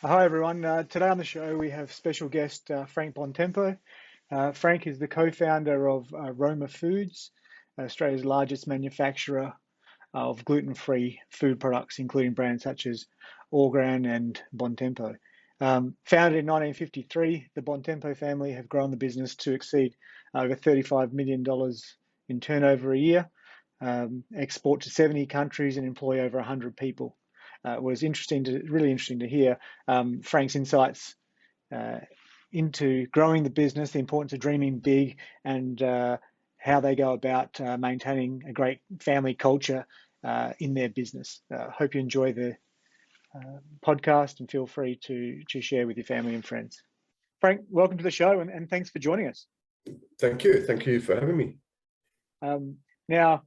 Hi everyone. Today on the show we have special guest Frank Buontempo. Frank is the co-founder of Roma Foods, Australia's largest manufacturer of gluten-free food products, including brands such as Orgran and BuonTempo. Founded in 1953, the Buontempo family have grown the business to exceed over $35 million in turnover a year, export to 70 countries and employ over 100 people. It was really interesting to hear Frank's insights into growing the business, the importance of dreaming big, and how they go about maintaining a great family culture in their business. Hope you enjoy the podcast and feel free to share with your family and friends. Frank, welcome to the show and thanks for joining us. Thank you. Thank you for having me. Now,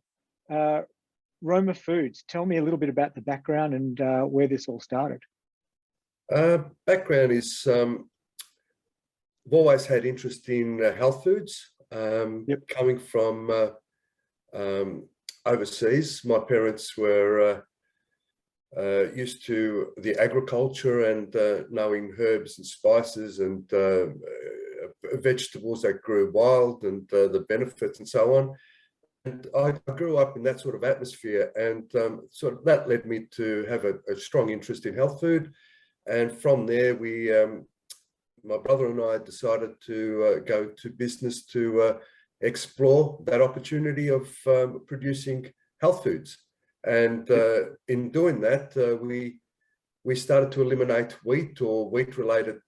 Roma Foods, tell me a little bit about the background and where this all started. Background is, I've always had interest in health foods. Coming from overseas, my parents were used to the agriculture and knowing herbs and spices and vegetables that grew wild and the benefits and so on. And I grew up in that sort of atmosphere, and sort of that led me to have a strong interest in health food. And from there, my brother and I decided to go to business to explore that opportunity of producing health foods. And in doing that, we started to eliminate wheat or wheat-related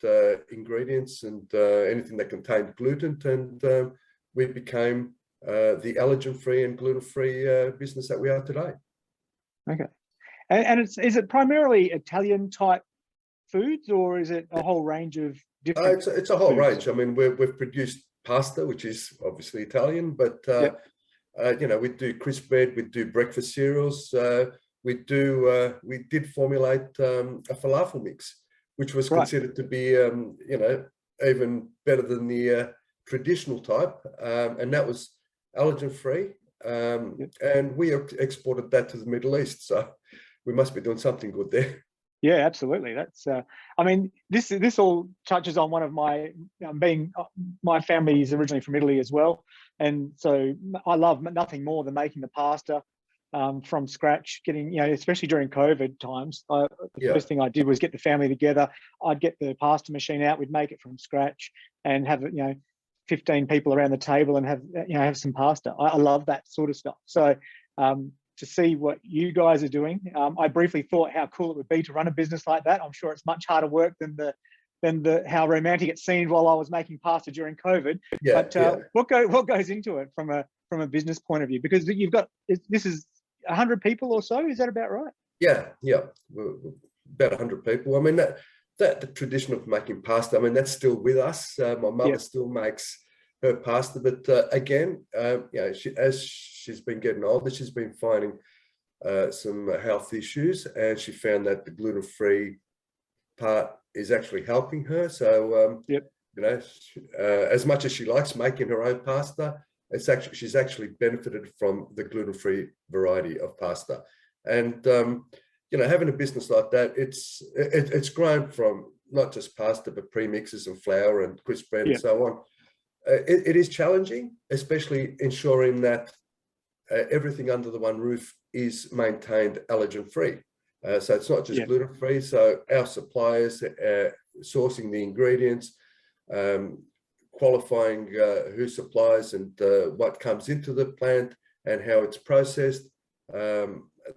ingredients and anything that contained gluten, and we became the allergen-free and gluten-free business that we are today. Okay, and is it primarily Italian type foods, or is it a whole range of different? It's a whole foods? range. I mean, we've produced pasta, which is obviously Italian, but you know, we do crisp bread, we do breakfast cereals. We did formulate a falafel mix, which was considered to be you know, even better than the traditional type, and that was allergen-free, and we exported that to the Middle East, so we must be doing something good there. Yeah, absolutely. That's I mean, this all touches on one of my my family is originally from Italy as well, and so I love nothing more than making the pasta from scratch. Getting, you know, especially during COVID times, the first thing I did was get the family together. I'd get the pasta machine out, we'd make it from scratch, and have it, you know, 15 people around the table and have some pasta. I love that sort of stuff. So to see what you guys are doing, I briefly thought how cool it would be to run a business like that. I'm sure it's much harder work than how romantic it seemed while I was making pasta during COVID. What goes into it from a business point of view? Because you've got, this is 100 people or so. Is that about right? Yeah, we're about 100 people. I mean, that the tradition of making pasta, I mean, that's still with us. My mother still makes her pasta, but again, you know, as she's been getting older, she's been finding some health issues, and she found that the gluten-free part is actually helping her. So you know, as much as she likes making her own pasta, she's actually benefited from the gluten-free variety of pasta. And you know, having a business like that, it's grown from not just pasta, but premixes and flour and crisp bread and so on. It is challenging, especially ensuring that everything under the one roof is maintained allergen-free. So it's not just gluten-free. So our suppliers, sourcing the ingredients, qualifying who supplies and what comes into the plant and how it's processed.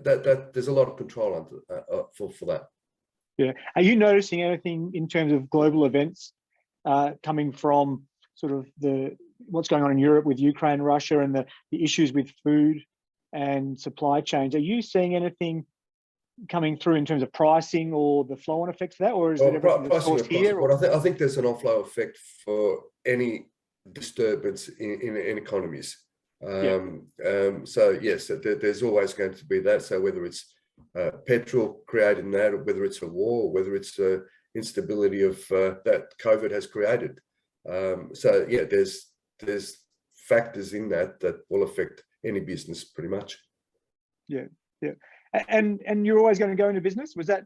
That there's a lot of control for that. Yeah. Are you noticing anything in terms of global events coming from sort of what's going on in Europe with Ukraine, Russia, and the issues with food and supply chains? Are you seeing anything coming through in terms of pricing or the flow-on effects of that, or is it everything that's sourced here? I think there's an on-flow effect for any disturbance in economies. So yes, there's always going to be that. So whether it's petrol creating that, or whether it's a war, or whether it's instability of that COVID has created. So yeah, there's factors in that will affect any business pretty much. Yeah. And you're always going to go into business? Was that,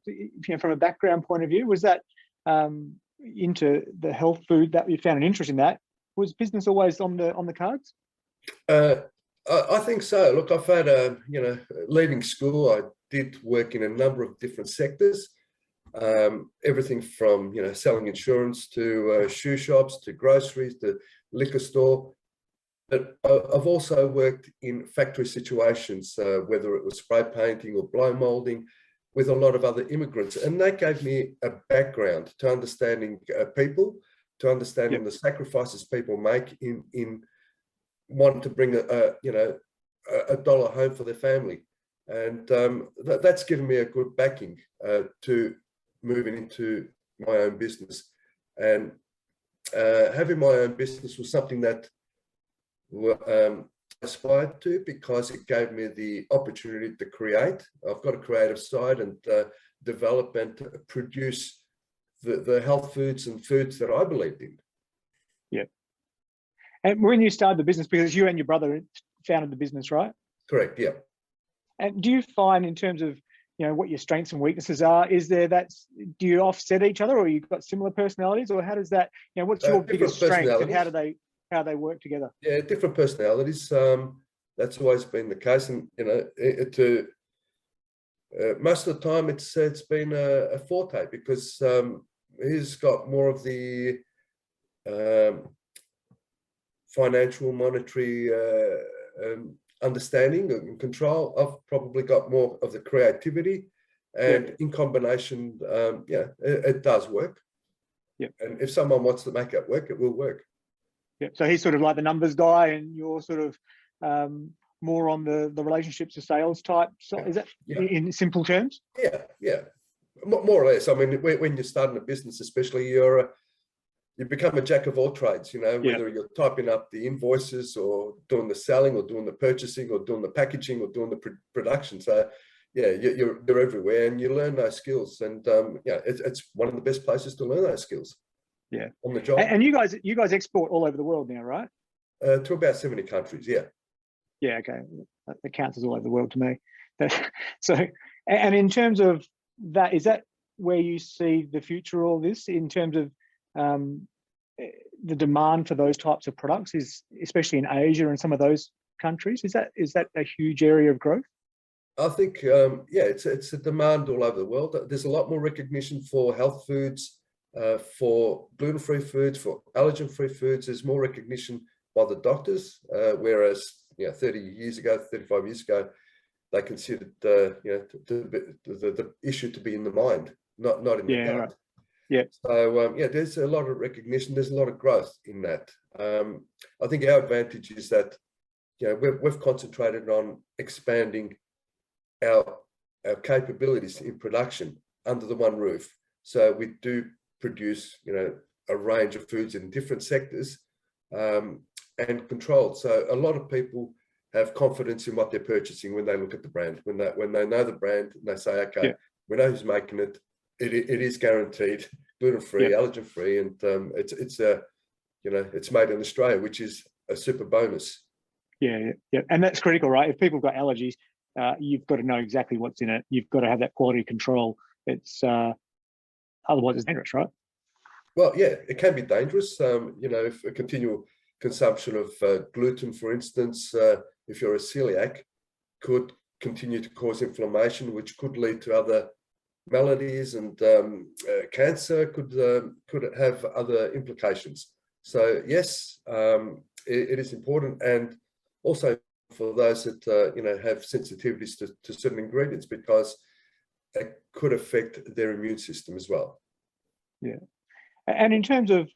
from a background point of view, was that into the health food that you found an interest in that? Was business always on the cards? I think so. Look, I've had leaving school, I did work in a number of different sectors. Everything from selling insurance to shoe shops to groceries to liquor store. But I've also worked in factory situations, whether it was spray painting or blow molding, with a lot of other immigrants, and that gave me a background to understanding people, to understanding the sacrifices people make in wanting to bring a dollar home for their family, and that's given me a good backing to moving into my own business. And having my own business was something that I aspired to, because it gave me the opportunity to create. I've got a creative side, and develop and produce the health foods and foods that I believed in. Yeah. And when you started the business, because you and your brother founded the business, right? Correct, yeah. And do you find, in terms of what your strengths and weaknesses are, do you offset each other, or you've got similar personalities, or how does that, what's your biggest strength, and how do they work together? Yeah, different personalities. That's always been the case, and most of the time it's been a forte, because he's got more of the financial, monetary understanding and control. I've probably got more of the creativity, and in combination, it does work. Yeah. And if someone wants to make it work, it will work. Yeah. So he's sort of like the numbers guy, and you're sort of more on the relationships to sales type. So is that in simple terms? Yeah, yeah, more or less. I mean, when you're starting a business, especially, you become a jack of all trades, whether you're typing up the invoices, or doing the selling, or doing the purchasing, or doing the packaging, or doing the production. So yeah, you're everywhere, and you learn those skills. And it's one of the best places to learn those skills. Yeah, on the job. And you guys export all over the world now, right? To about 70 countries, yeah. Yeah, okay. That counts as all over the world to me. So, and in terms of that, is that where you see the future of all this, in terms of the demand for those types of products, is especially in Asia and some of those countries? Is that a huge area of growth? I think, it's a demand all over the world. There's a lot more recognition for health foods, for gluten-free foods, for allergen-free foods. There's more recognition by the doctors, whereas 30 years ago, 35 years ago, they considered the issue to be in the mind, not in the gut. Right. Yeah. So there's a lot of recognition. There's a lot of growth in that. I think our advantage is that we've concentrated on expanding our capabilities in production under the one roof. So we do produce a range of foods in different sectors, and controlled. So a lot of people have confidence in what they're purchasing when they look at the brand, when they know the brand, and they say, okay, we know who's making it. It is guaranteed gluten-free, allergen-free, and it's made in Australia, which is a super bonus. Yeah, and that's critical, right? If people have got allergies, you've got to know exactly what's in it. You've got to have that quality control. It's otherwise it's dangerous, right? Well, yeah, it can be dangerous. If a continual consumption of gluten, for instance, if you're a celiac, could continue to cause inflammation, which could lead to other maladies, and cancer could have other implications. So yes, it is important, and also for those that have sensitivities to certain ingredients, because it could affect their immune system as well. Yeah. And in terms of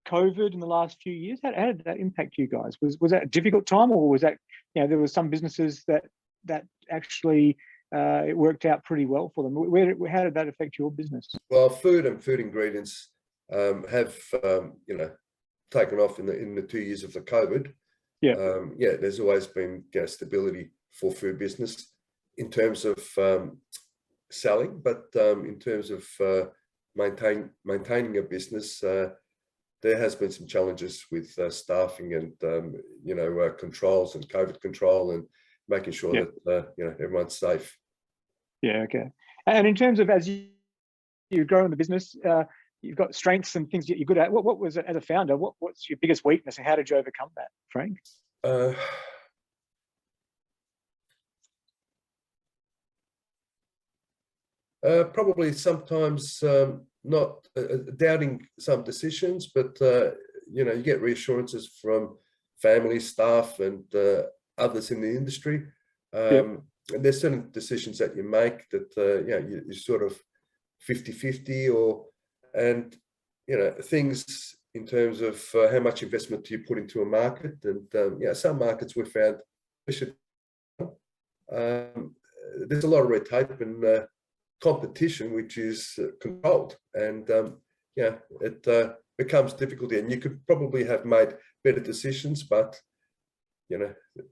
COVID in the last few years, how did that impact you guys? Was that a difficult time, or was that, there were some businesses that actually it worked out pretty well for them? How did that affect your business? Well, food and food ingredients have taken off in the 2 years of the COVID. There's always been stability for food business in terms of selling, but in terms of maintaining a business, there has been some challenges with staffing and controls and COVID control, and making sure Yeah. that everyone's safe. Yeah. Okay. And in terms of as you grow in the business, you've got strengths and things that you're good at. What was it as a founder? What's your biggest weakness, and how did you overcome that, Frank? Probably sometimes not doubting some decisions, but you get reassurances from family, staff, and others in the industry. Yep. And there's certain decisions that you make that you sort of 50-50, and things in terms of how much investment do you put into a market. And some markets we found there's a lot of red tape and competition which is controlled, and it becomes difficult, and you could probably have made better decisions, but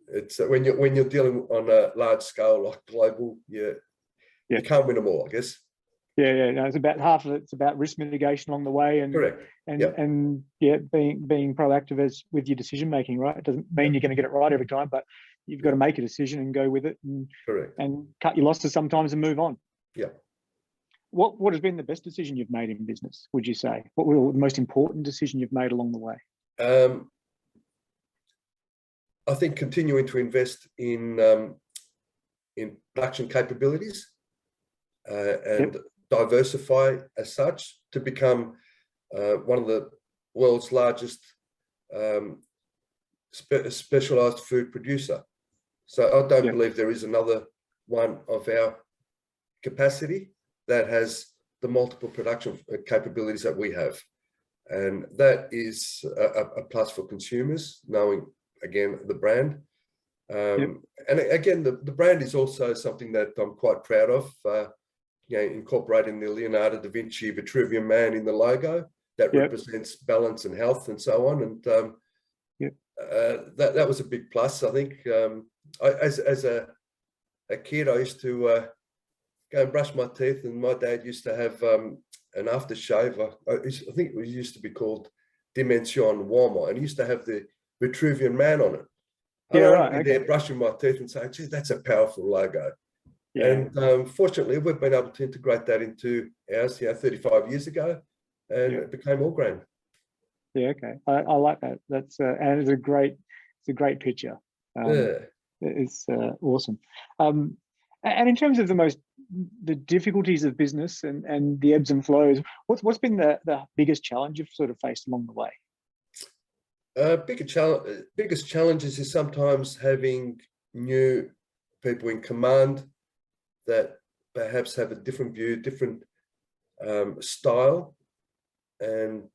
it's when you're dealing on a large scale like global, you can't win them all, I guess. Yeah. No, it's about half of it's about risk mitigation along the way, and correct, and being proactive with your decision making. Right, it doesn't mean you're going to get it right every time, but you've got to make a decision and go with it, and correct, and cut your losses sometimes and move on. Yeah. What has been the best decision you've made in business, would you say? What was the most important decision you've made along the way? I think continuing to invest in production capabilities and diversify as such to become one of the world's largest specialized food producer. So I don't believe there is another one of our capacity that has the multiple production capabilities that we have. And that is a plus for consumers, knowing, again, the brand. And again, the brand is also something that I'm quite proud of, incorporating the Leonardo da Vinci Vitruvian Man in the logo that represents balance and health and so on. And that was a big plus, I think. As a kid, I used to go and brush my teeth, and my dad used to have an aftershave. I think it used to be called Dimension Warmer, and he used to have the Vitruvian Man on it. I'd be there brushing my teeth and say, "Gee, that's a powerful logo." And fortunately, we've been able to integrate that into ours 35 years ago, and it became Orgran. Yeah, okay. I like that. That's and it's a great picture. It's awesome. And in terms of the difficulties of business and the ebbs and flows, what's been the biggest challenge you've sort of faced along the way? Biggest challenges is sometimes having new people in command that perhaps have a different view, different style, and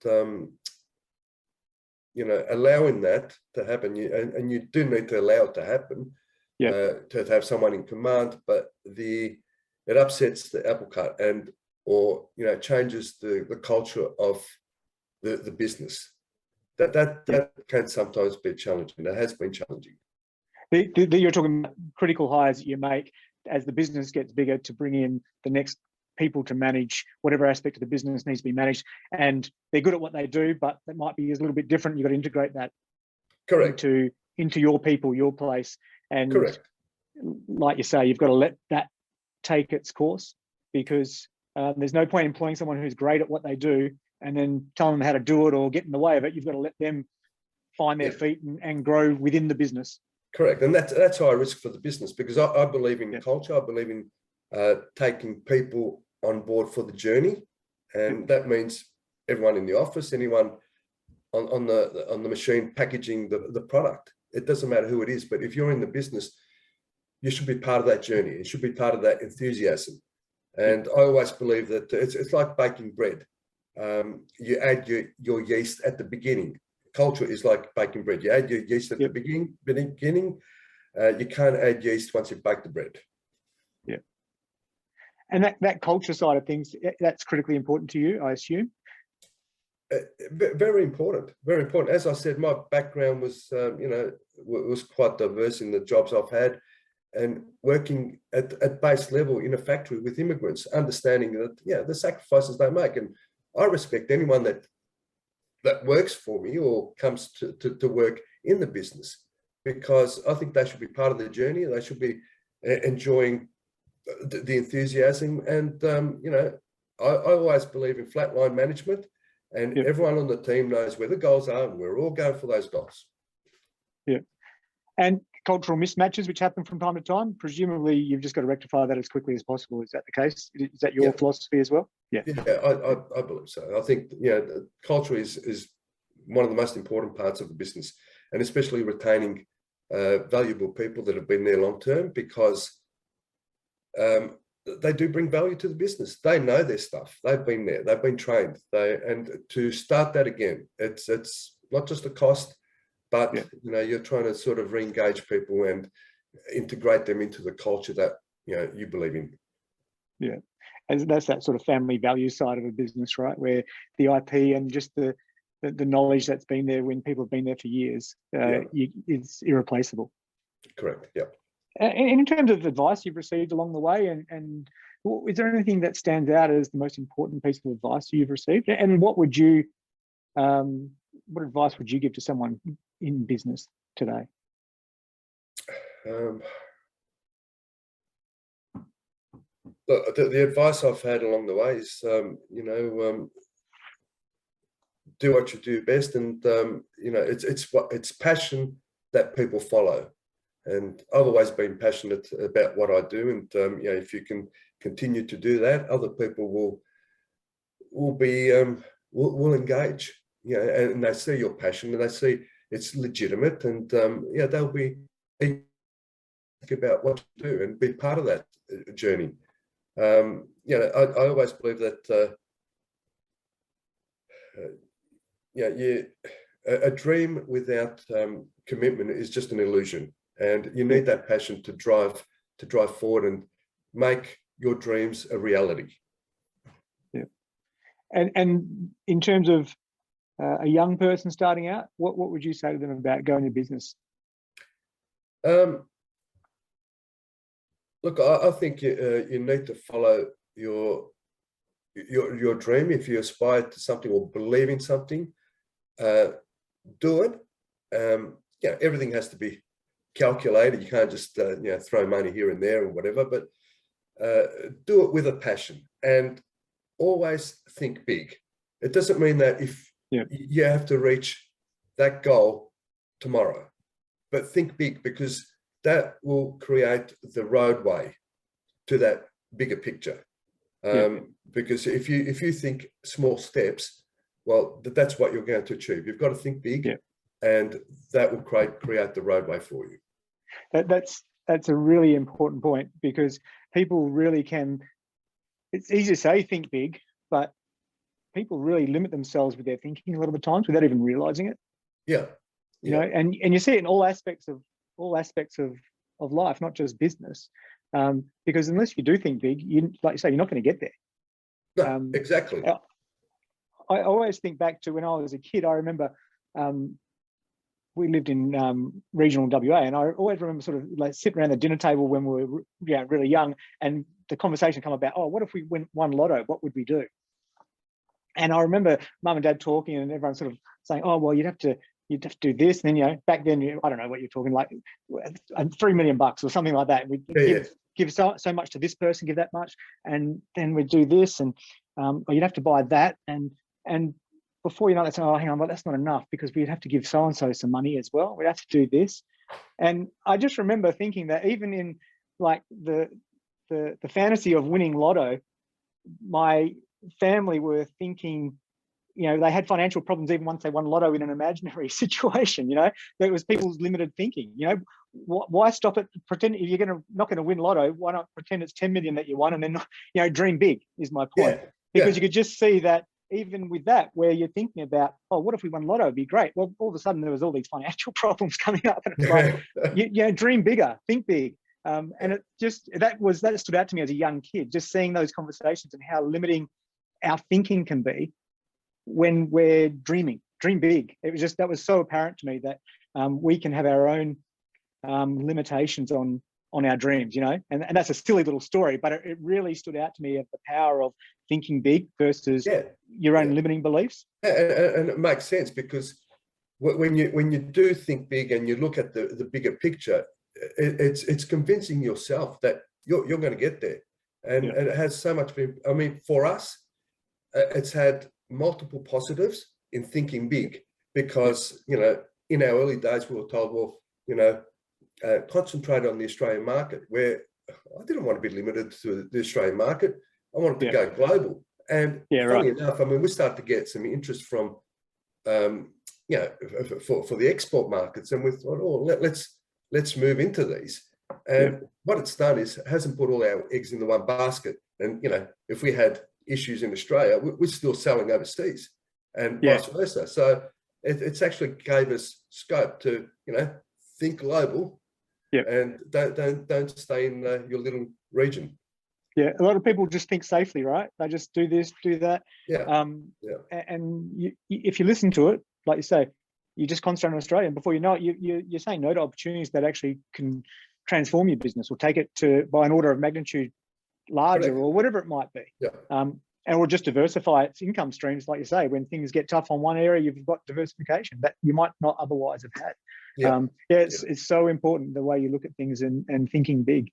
allowing that to happen. And you do need to allow it to happen, to have someone in command, but it upsets the apple cart or changes the culture of the business. That can sometimes be challenging. It has been challenging. You're talking about critical hires that you make as the business gets bigger to bring in the next people to manage whatever aspect of the business needs to be managed, and they're good at what they do, but that might be a little bit different. You've got to integrate that into your people, your place, and like you say, you've got to let that take its course, because there's no point employing someone who's great at what they do and then telling them how to do it or get in the way of it. You've got to let them find their feet and grow within the business. Correct. And that's high risk for the business, because I believe in culture. I believe in taking people on board for the journey. And that means everyone in the office, anyone on the machine packaging the product. It doesn't matter who it is, but if you're in the business, you should be part of that journey. It should be part of that enthusiasm. And I always believe that it's like baking bread. You add your yeast at the beginning. Culture is like baking bread. You add your yeast at the beginning. You can't add yeast once you've baked the bread. Yeah. And that culture side of things, that's critically important to you, I assume? Very important. Very important. As I said, my background was, was quite diverse in the jobs I've had, and working at base level in a factory with immigrants, understanding that, the sacrifices they make. And I respect anyone that works for me or comes to work in the business. because I think they should be part of the journey. They should be enjoying the enthusiasm. And, you know, I always believe in flatline management, and everyone on the team knows where the goals are, and we're all going for those goals. Yeah. And cultural mismatches, which happen from time to time, presumably you've just got to rectify that as quickly as possible. Is that the case? Is that your philosophy as well? Yeah. Yeah, I believe so. I think, you know, culture is one of the most important parts of the business, and especially retaining valuable people that have been there long term, because they do bring value to the business. They know their stuff. They've been there. They've been trained. And to start that again, it's not just a cost, but you know, you're trying to sort of re-engage people and integrate them into the culture that, you know, you believe in. Yeah, and that's that sort of family value side of a business, right? Where the IP and just the knowledge that's been there when people have been there for years, it's irreplaceable. Correct. Yeah. And in terms of advice you've received along the way, and is there anything that stands out as the most important piece of advice you've received? And what would you, what advice would you give to someone in business today? The advice I've had along the way is, you know, do what you do best, and you know, it's passion that people follow. And I've always been passionate about what I do, and you know, if you can continue to do that, other people will engage. You know, and they see your passion, and they see it's legitimate, and yeah, they'll be about what to do and be part of that journey. You know, I always believe that a dream without commitment is just an illusion, and you need that passion to drive forward and make your dreams a reality. Yeah, and in terms of a young person starting out, what would you say to them about going to business? Look, I think you need to follow your dream. If you aspire to something or believe in something, do it. Yeah, everything has to be calculated. You can't just you know, throw money here and there or whatever. But do it with a passion, and always think big. It doesn't mean that if you have to reach that goal tomorrow, but think big, because that will create the roadway to that bigger picture. Because if you think small steps, well, that's what you're going to achieve. You've got to think big, and that will create the roadway for you. That's a really important point, because people really can. It's easy to say think big, but people really limit themselves with their thinking a lot of the times without even realizing it. Yeah. You know, and you see it in all aspects of life, not just business. Because unless you do think big, like you say, you're not going to get there. No, exactly. I always think back to when I was a kid. I remember we lived in regional WA, and I always remember sort of like sitting around the dinner table when we were really young, and the conversation come about, oh, what if we won lotto? What would we do? And I remember Mum and Dad talking, and everyone sort of saying, oh, well, you'd have to do this. And then, you know, back then, I don't know what you're talking, like $3 million or something like that. We'd give so much to this person, give that much, and then we'd do this, and or you'd have to buy that, and before you know, that's, oh, hang on, but that's not enough, because we'd have to give so and so some money as well. We'd have to do this, and I just remember thinking that even in like the fantasy of winning lotto, my family were thinking, you know, they had financial problems even once they won lotto in an imaginary situation. You know, there was people's limited thinking. You know, why stop it? Pretend if you're not going to win lotto, why not pretend it's 10 million that you won, and then, you know, dream big is my point. Because you could just see that even with that, where you're thinking about, oh, what if we won lotto? It'd be great. Well, all of a sudden there was all these financial problems coming up, and it's like, you know, dream bigger, think big. And it just that stood out to me as a young kid, just seeing those conversations and how limiting our thinking can be when we're dream big. It was just, that was so apparent to me that we can have our own limitations on our dreams, you know, and that's a silly little story, but it really stood out to me of the power of thinking big versus your own limiting beliefs. And it makes sense, because when you do think big and you look at the bigger picture, it's convincing yourself that you're going to get there, and it has so much. I mean, for us, it's had multiple positives in thinking big, because you know, in our early days we were told, well, you know, concentrate on the Australian market, where I didn't want to be limited to the Australian market. I wanted to go global. And funny enough, I mean, we started to get some interest from, you know, for the export markets, and we thought, oh, let's move into these. And what it's done is it hasn't put all our eggs in the one basket. And you know, if we had issues in Australia, we're still selling overseas, and vice versa. So it's actually gave us scope to, you know, think global, and don't stay in your little region. Yeah, a lot of people just think safely, right? They just do this, do that. And if you listen to it, like you say, you just concentrate on Australia, and before you know it, you're saying no to opportunities that actually can transform your business or take it to by an order of magnitude larger, or whatever it might be. And or just diversify its income streams, like you say. When things get tough on one area, you've got diversification that you might not otherwise have had. It's so important the way you look at things and thinking big.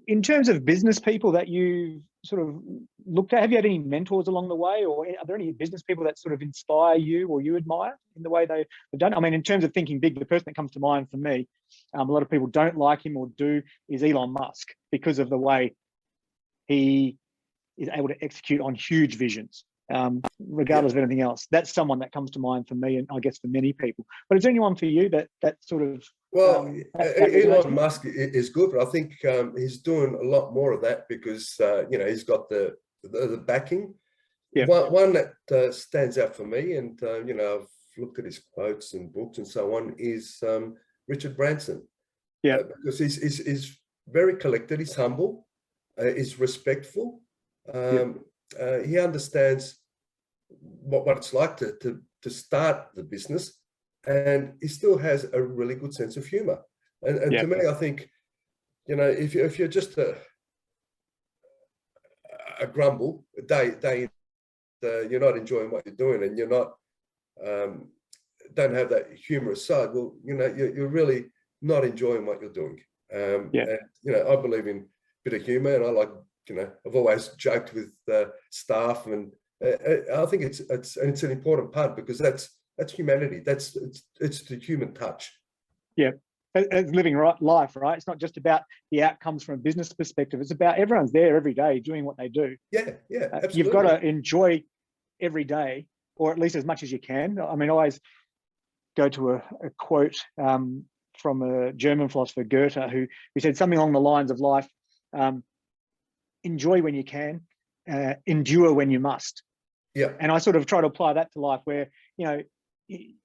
In terms of business people that you sort of looked at, have you had any mentors along the way, or are there any business people that sort of inspire you or you admire in the way they've done? I mean, in terms of thinking big, the person that comes to mind for me, a lot of people don't like him or do, is Elon Musk, because of the way he is able to execute on huge visions, regardless of anything else. That's someone that comes to mind for me, and I guess for many people. But is there anyone for you that sort of... Well, Elon Musk is good, but I think he's doing a lot more of that because, you know, he's got the backing. One that stands out for me, and, you know, I've looked at his quotes and books and so on, is Richard Branson. Because he's very collected, he's humble, he's respectful. He understands what it's like to start the business, and he still has a really good sense of humor. And to me, I think, you know, if you're just a grumble day, you're not enjoying what you're doing, and you're not don't have that humorous side, well, you know, you're really not enjoying what you're doing. And, you know, I believe in a bit of humor, and I like, you know, I've always joked with staff, and I think it's an important part, because that's humanity. It's the human touch. It's living life, right? It's not just about the outcomes from a business perspective. It's about everyone's there every day doing what they do. Absolutely. You've got to enjoy every day, or at least as much as you can. I mean, I always go to a quote from a German philosopher, Goethe, who said something along the lines of life: enjoy when you can, endure when you must. And I sort of try to apply that to life, where, you know,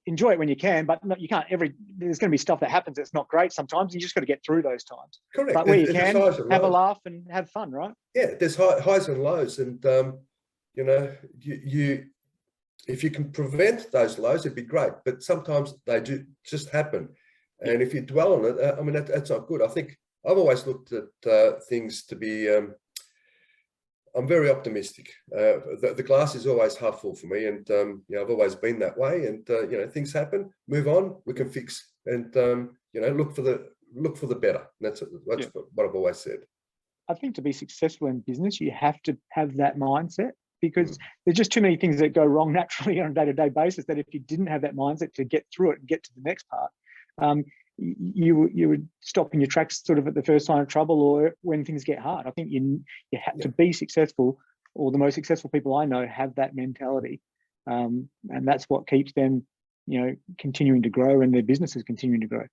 enjoy it when you can, but you can't there's going to be stuff that happens that's not great sometimes. You just got to get through those times. Correct. But where you can, have a laugh and have fun, right? There's highs and lows, and you know, you if you can prevent those lows, it'd be great. But sometimes they do just happen, and if you dwell on it, I mean, that's not good. I think I've always looked at things to be. I'm very optimistic. The glass is always half full for me, and you know, I've always been that way. And you know, things happen, move on, we can fix, and you know, look for the better. And that's what I've always said. I think to be successful in business, you have to have that mindset, because there's just too many things that go wrong naturally on a day-to-day basis, that if you didn't have that mindset to get through it and get to the next part, you would stop in your tracks sort of at the first sign of trouble, or when things get hard. I think you have to be successful, or the most successful people I know have that mentality, and that's what keeps them, you know, continuing to grow, and their businesses continuing to grow.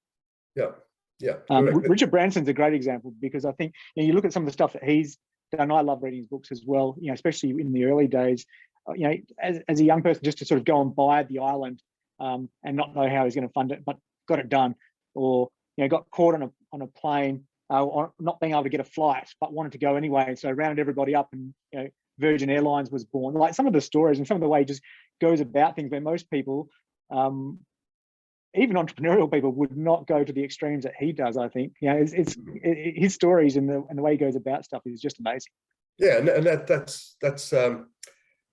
Richard Branson's a great example, because I think, you know, you look at some of the stuff that he's done. I love reading his books as well, you know, especially in the early days. You know, as a young person, just to sort of go and buy the island and not know how he's going to fund it, but got it done. Or, you know, got caught on a plane, or not being able to get a flight, but wanted to go anyway, and so rounded everybody up, and, you know, Virgin Airlines was born. Like, some of the stories and some of the way he just goes about things, where most people, even entrepreneurial people, would not go to the extremes that he does. I think, you know, his stories and the way he goes about stuff is just amazing. And that's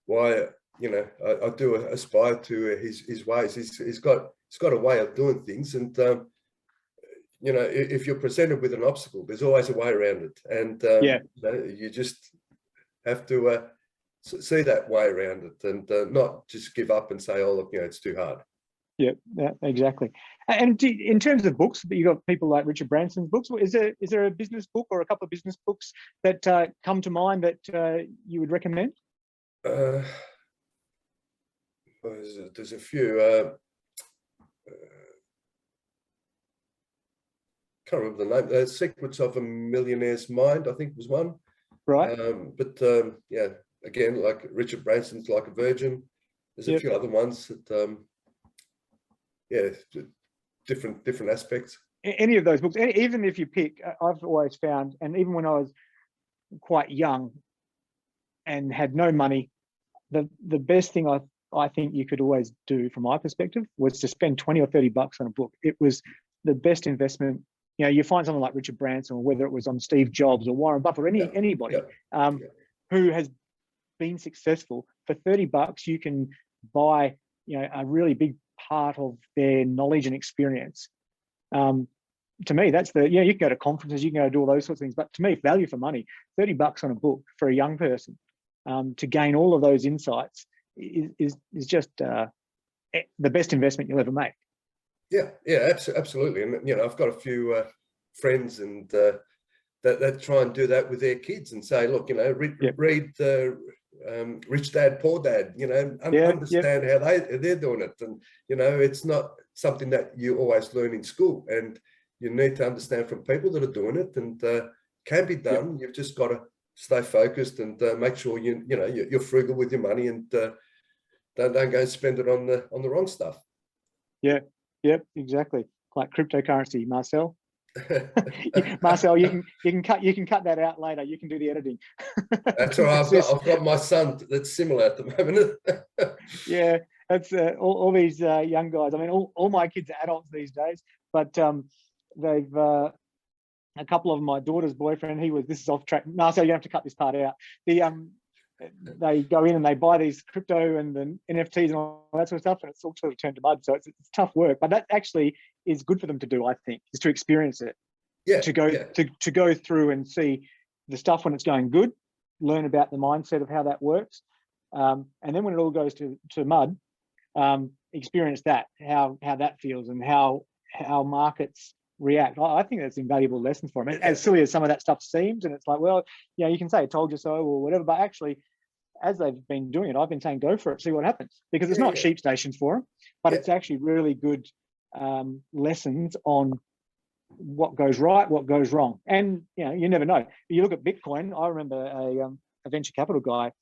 why you know, I do aspire to his ways. He's got a way of doing things, and you know, if you're presented with an obstacle, there's always a way around it, and Yeah. you know, you just have to see that way around it, and not just give up and say, oh look, you know, it's too hard. Yeah, exactly. And in terms of books, you got people like Richard Branson's books. Is there a business book or a couple of business books that come to mind that you would recommend? There's a few. Can't remember the name. Secrets of a Millionaire's Mind, I think, was one. Right. But yeah, again, like Richard Branson's Like a Virgin. There's a few other ones that, yeah, different aspects. Any of those books, even if you pick, I've always found, and even when I was quite young and had no money, the best thing I think you could always do, from my perspective, was to spend 20 or 30 bucks on a book. It was the best investment. You know, you find someone like Richard Branson, or whether it was on Steve Jobs or Warren Buffett, or anybody who has been successful, for 30 bucks, you can buy, you know, a really big part of their knowledge and experience. To me, that's you know, you can go to conferences, you can go do all those sorts of things, but to me, value for money, 30 bucks on a book for a young person to gain all of those insights is just the best investment you'll ever make. Yeah, absolutely. And you know, I've got a few friends and that try and do that with their kids and say, look, you know, read Rich Dad, Poor Dad, you know, understand how they're doing it. And, you know, it's not something that you always learn in school, and you need to understand from people that are doing it, and can be done. You've just got to stay focused and make sure you know, you're frugal with your money, and don't go and spend it on the wrong stuff. Yeah, exactly. Like cryptocurrency, Marcel. Marcel, you can cut that out later. You can do the editing. That's all right. I've got my son that's similar at the moment. Yeah, that's all these young guys. I mean, all my kids are adults these days, but they've a couple of my daughter's boyfriend. This is off track. Marcel, you have to cut this part out. They go in and they buy these crypto and the NFTs and all that sort of stuff, and it's all sort of turned to mud. So it's tough work, but that actually is good for them to do, I think, is to experience it. Yeah. To go through and see the stuff when it's going good, learn about the mindset of how that works, and then when it all goes to mud, experience that, how that feels, and how markets react. I think that's invaluable lessons for them. As silly as some of that stuff seems, and it's like, well, you know, you can say "told you so" or whatever, but actually, as they've been doing it, I've been saying go for it, see what happens, because it's not sheep stations for them, but it's actually really good lessons on what goes right, what goes wrong, and you know, you never know. You look at Bitcoin. I remember a venture capital guy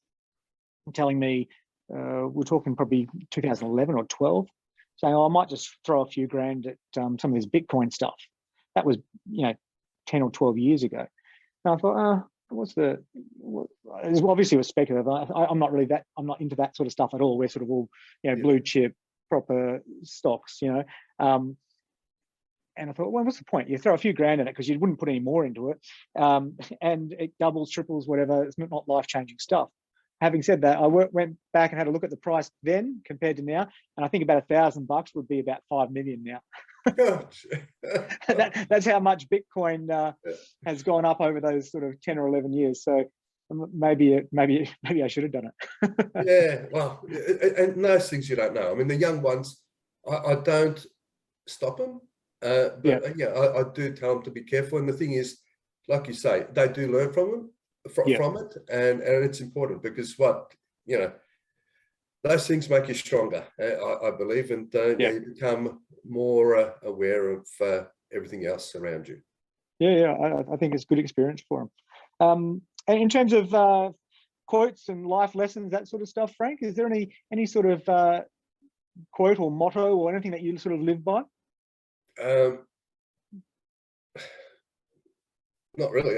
telling me, we're talking probably 2011 or 12. Saying, oh, I might just throw a few grand at some of this Bitcoin stuff. That was, you know, 10 or 12 years ago. And I thought, it obviously was speculative. I'm not into that sort of stuff at all. We're sort of all, you know, blue chip, proper stocks, you know. And I thought, well, what's the point? You throw a few grand in it because you wouldn't put any more into it. And it doubles, triples, whatever. It's not life-changing stuff. Having said that, I went back and had a look at the price then compared to now, and I think about $1,000 would be about 5 million now. That's how much Bitcoin has gone up over those sort of 10 or 11 years. So maybe I should have done it. Yeah, well, and those things you don't know. I mean, the young ones, I don't stop them, but I do tell them to be careful. And the thing is, like you say, they do learn from them. From it, and it's important, because you know, those things make you stronger, I believe, and you become more aware of everything else around you. I think it's good experience for them. And in terms of quotes and life lessons, that sort of stuff, Frank, is there any sort of quote or motto or anything that you sort of live by? Not really.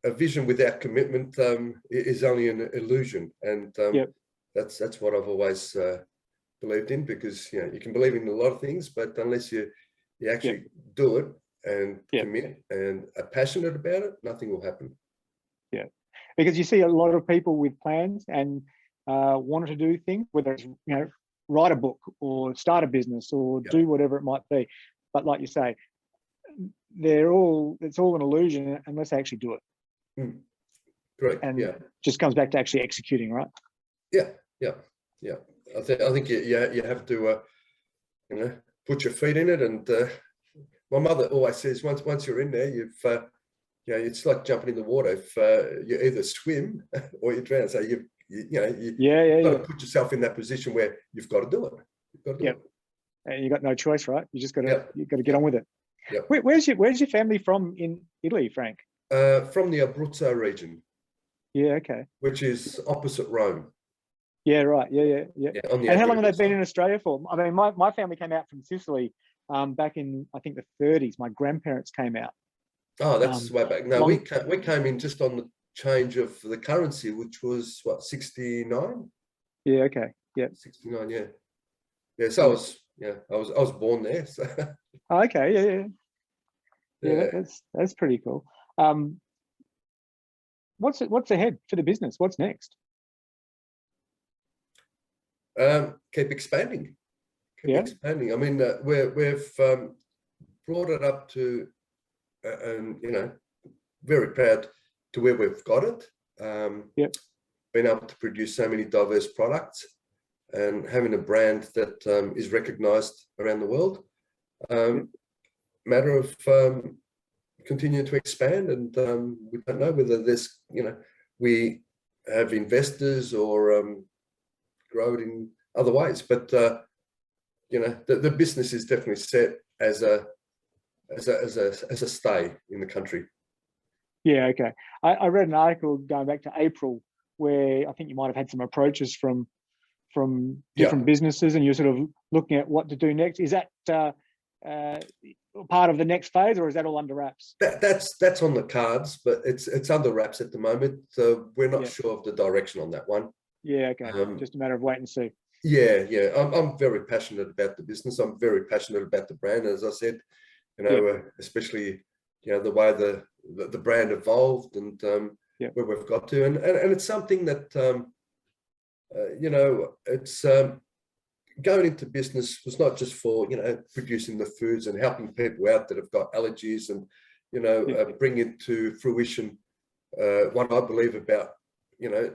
A vision without commitment is only an illusion, and that's what I've always believed in, because you know, you can believe in a lot of things, but unless you actually do it and commit and are passionate about it, nothing will happen. because you see a lot of people with plans and wanting to do things, whether it's, write a book or start a business or do whatever it might be. But like you say, it's all an illusion unless they actually do it. Correct. And just comes back to actually executing, right? Yeah. I think you have to put your feet in it. And my mother always says, once you're in there, it's like jumping in the water. If you either swim or you drown, so you've got to put yourself in that position where you've got to do it. And you got no choice, right? You just got to get on with it. Yep. Where's your family from in Italy, Frank? From the Abruzzo region. Yeah, okay. Which is opposite Rome. Yeah, right. Yeah. And how long have they been in Australia for? I mean, my family came out from Sicily back in, I think, the 30s. My grandparents came out. Oh, that's way back. No, we came in just on the change of the currency, which was what, 69? Yeah, okay. Yeah. 69, yeah. Yeah, so I was born there. So. Oh, okay, yeah. That's pretty cool. What's ahead for the business? What's next? Keep expanding. Expanding. I mean, we've brought it up to, very proud to where we've got it. Been able to produce so many diverse products and having a brand that is recognized around the world. Matter of continuing to expand, and we don't know whether there's, we have investors or grow it in other ways, but the business is definitely set as a stay in the country. Yeah, okay. I read an article going back to April where I think you might have had some approaches from different businesses, and you're sort of looking at what to do next. Is that part of the next phase, or is that all under wraps? That's on the cards, but it's under wraps at the moment. So we're not sure of the direction on that one. Yeah, okay. Just a matter of wait and see. Yeah. I'm very passionate about the business. I'm very passionate about the brand. As I said, especially the way the brand evolved and where we've got to, and it's something that it's going into business was not just for producing the foods and helping people out that have got allergies, and bring it to fruition what I believe about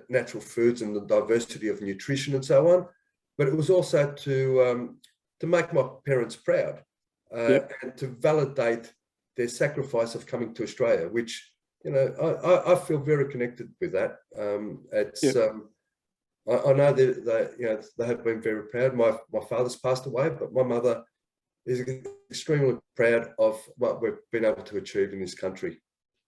natural foods and the diversity of nutrition and so on. But it was also to make my parents proud and to validate their sacrifice of coming to Australia, which I feel very connected with that. I know that they have been very proud. My father's passed away, but my mother is extremely proud of what we've been able to achieve in this country.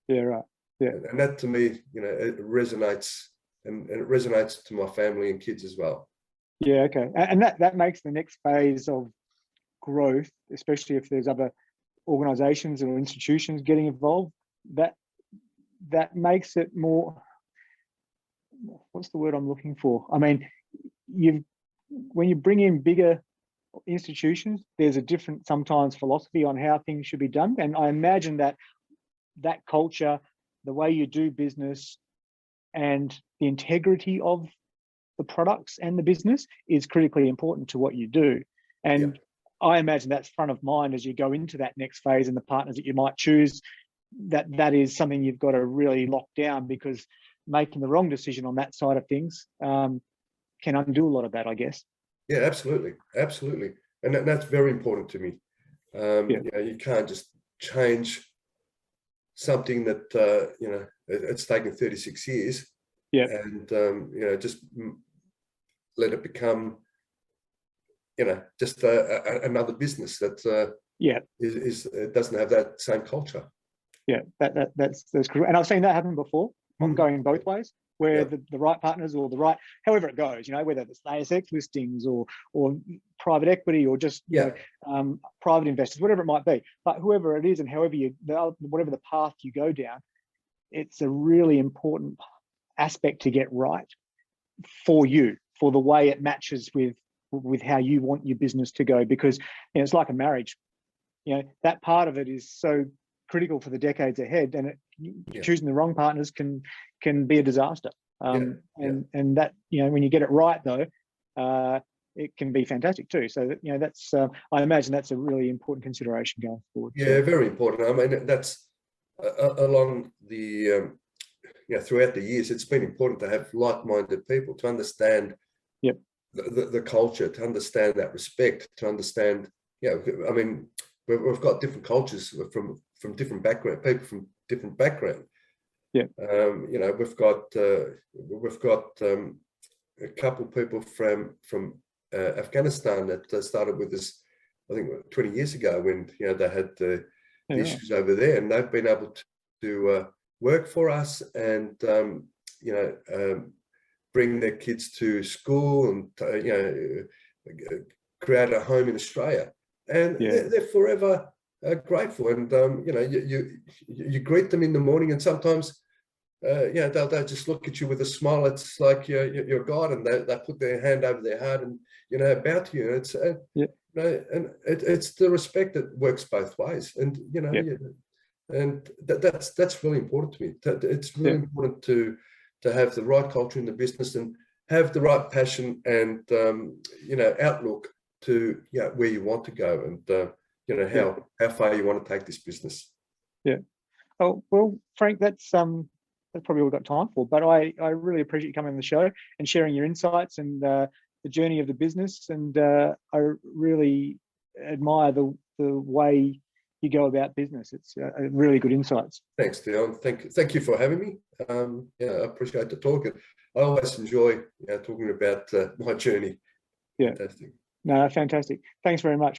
Yeah, right. Yeah, and that to me, it resonates, and it resonates to my family and kids as well. Yeah, okay. And that makes the next phase of growth, especially if there's other organizations or institutions getting involved, that makes it more, what's the word I'm looking for? I mean, when you bring in bigger institutions, there's a different sometimes philosophy on how things should be done. And I imagine that culture, the way you do business, and the integrity of the products and the business is critically important to what you do. And I imagine that's front of mind as you go into that next phase, and the partners that you might choose, that is something you've got to really lock down, because making the wrong decision on that side of things can undo a lot of that, I guess. Yeah, absolutely. And that's very important to me. You can't just change something that it's taken 36 years and just let it become just another business that doesn't have that same culture. That's correct. And I've seen that happen before. I'm going both ways, where the right partners, or the right, however it goes, whether it's ASX listings or private equity, or just private investors, whatever it might be. But whoever it is, and whatever the path you go down, it's a really important aspect to get right for you, for the way it matches with how you want your business to go. Because it's like a marriage. That part of it is so critical for the decades ahead, and choosing the wrong partners can be a disaster. And that, when you get it right though, it can be fantastic too. So that, that's I imagine that's a really important consideration going forward. Yeah, very important. I mean, that's along the throughout the years, it's been important to have like-minded people to understand the culture, to understand that respect, to understand. I mean, we've got different cultures from different background, people from different background. We've got a couple of people from Afghanistan that started with us, I think 20 years ago, when they had the issues over there, and they've been able to work for us and bring their kids to school and create a home in Australia, and they're forever grateful. And you greet them in the morning, and sometimes they'll just look at you with a smile. It's like you're God, and they put their hand over their heart and bow to you. It's and it's the respect that works both ways, and and that's really important to me. It's really important to have the right culture in the business and have the right passion and outlook to where you want to go, and how far you want to take this business. Oh well, Frank, that's probably all we've got time for, but I really appreciate you coming on the show and sharing your insights and the journey of the business, and I really admire the way you go about business. It's really good insights. Thanks, Dion. Thank you for having me. I appreciate the talk. I always enjoy talking about my journey. Fantastic. No, fantastic. Thanks very much.